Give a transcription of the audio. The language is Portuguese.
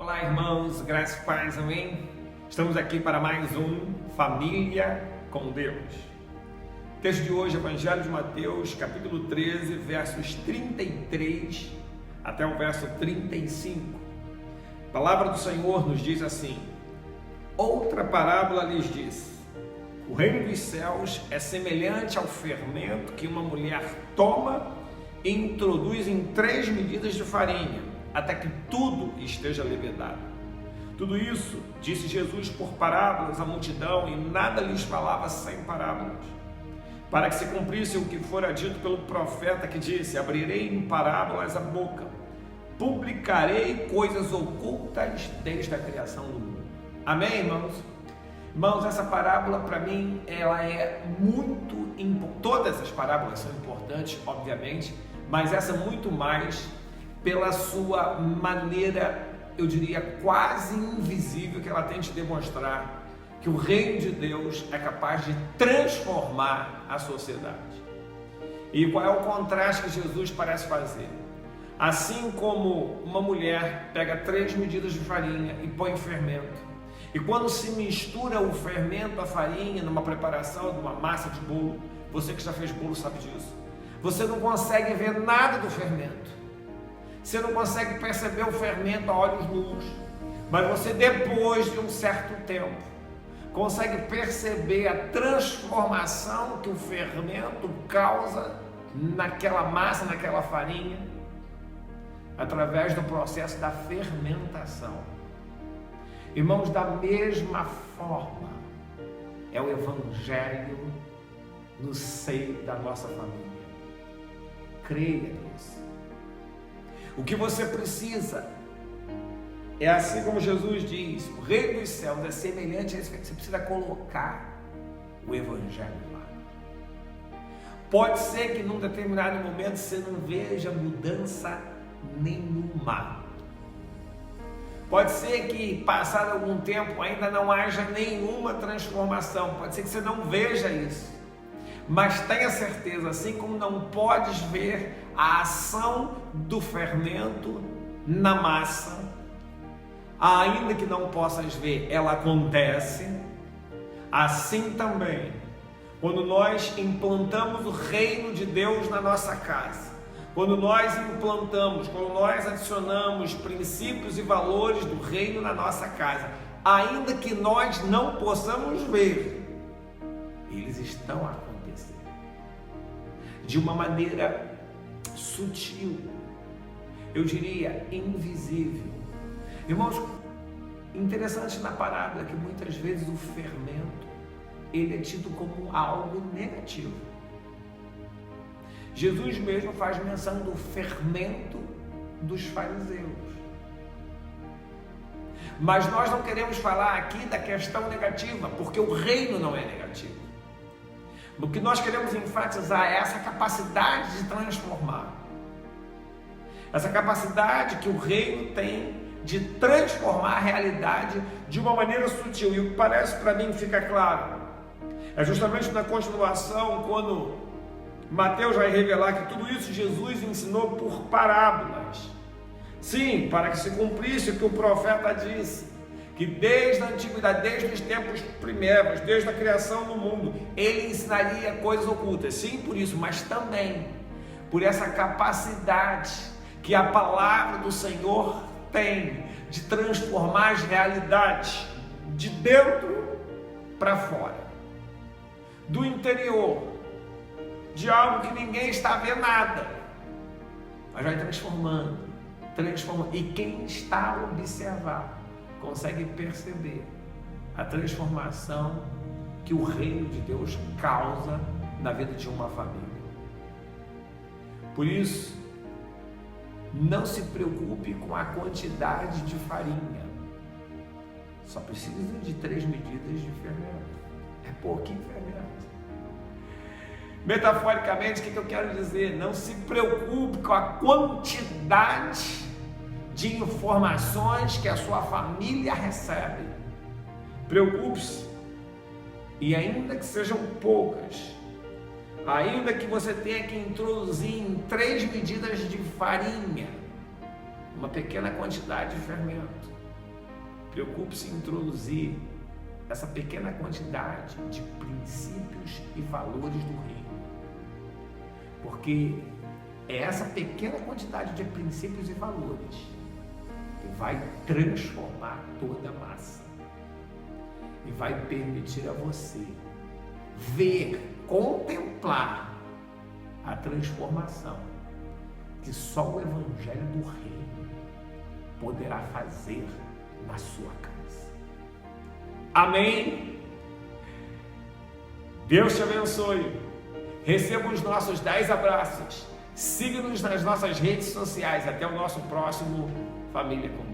Olá, irmãos, graças e paz, amém? Estamos aqui para mais um Família com Deus. O texto de hoje, Evangelho de Mateus, capítulo 13, versos 33 até o verso 35. A palavra do Senhor nos diz assim: outra parábola lhes disse: o reino dos céus é semelhante ao fermento que uma mulher toma e introduz em 3 medidas de farinha, até que tudo esteja levedado. Tudo isso disse Jesus por parábolas à multidão, e nada lhes falava sem parábolas, para que se cumprisse o que fora dito pelo profeta, que disse: abrirei em parábolas a boca, publicarei coisas ocultas desde a criação do mundo. Amém, irmãos? Irmãos, essa parábola para mim, ela é muito importante. Todas as parábolas são importantes, obviamente, mas essa muito mais pela sua maneira, eu diria, quase invisível, que ela tem de demonstrar que o reino de Deus é capaz de transformar a sociedade. E qual é o contraste que Jesus parece fazer? Assim como uma mulher pega 3 medidas de farinha e põe fermento, e quando se mistura o fermento à farinha numa preparação de uma massa de bolo, você que já fez bolo sabe disso, você não consegue ver nada do fermento. Você não consegue perceber o fermento a olhos nus, mas você, depois de um certo tempo, consegue perceber a transformação que o fermento causa naquela massa, naquela farinha, através do processo da fermentação. Irmãos, da mesma forma é o Evangelho no seio da nossa família. Creia nisso. O que você precisa é, assim como Jesus diz, o reino dos céus é semelhante a esse. Você precisa colocar o Evangelho lá. Pode ser que num determinado momento você não veja mudança nenhuma. Pode ser que, passado algum tempo, ainda não haja nenhuma transformação. Pode ser que você não veja isso. Mas tenha certeza, assim como não podes ver a ação do fermento na massa, ainda que não possas ver, ela acontece. Assim também, quando nós implantamos o reino de Deus na nossa casa, quando nós adicionamos princípios e valores do reino na nossa casa, ainda que nós não possamos ver, eles estão acontecendo de uma maneira sutil, eu diria invisível. Irmãos, interessante na parábola que muitas vezes o fermento, ele é tido como algo negativo. Jesus mesmo faz menção do fermento dos fariseus. Mas nós não queremos falar aqui da questão negativa, porque o reino não é negativo. O que nós queremos enfatizar é essa capacidade de transformar. Essa capacidade que o reino tem de transformar a realidade de uma maneira sutil. E o que parece para mim fica claro é justamente na continuação, quando Mateus vai revelar que tudo isso Jesus ensinou por parábolas. Sim, para que se cumprisse o que o profeta disse, que desde a antiguidade, desde os tempos primeiros, desde a criação do mundo, ele ensinaria coisas ocultas. Sim, por isso, mas também por essa capacidade que a palavra do Senhor tem de transformar as realidades de dentro para fora, do interior, de algo que ninguém está vendo nada, mas vai transformando. E quem está a observar consegue perceber a transformação que o reino de Deus causa na vida de uma família. Por isso, não se preocupe com a quantidade de farinha. Só precisa de 3 medidas de fermento. É pouquinho fermento. Metaforicamente, o que eu quero dizer? Não se preocupe com a quantidade de informações que a sua família recebe. Preocupe-se, e ainda que sejam poucas, ainda que você tenha que introduzir em 3 medidas de farinha, uma pequena quantidade de fermento, Preocupe-se em introduzir essa pequena quantidade de princípios e valores do reino. Porque é essa pequena quantidade de princípios e valores que vai transformar toda a massa. E vai permitir a você ver, contemplar a transformação que só o Evangelho do Reino poderá fazer na sua casa. Amém? Deus te abençoe. Receba os nossos 10 abraços. Siga-nos nas nossas redes sociais. Até o nosso próximo Família com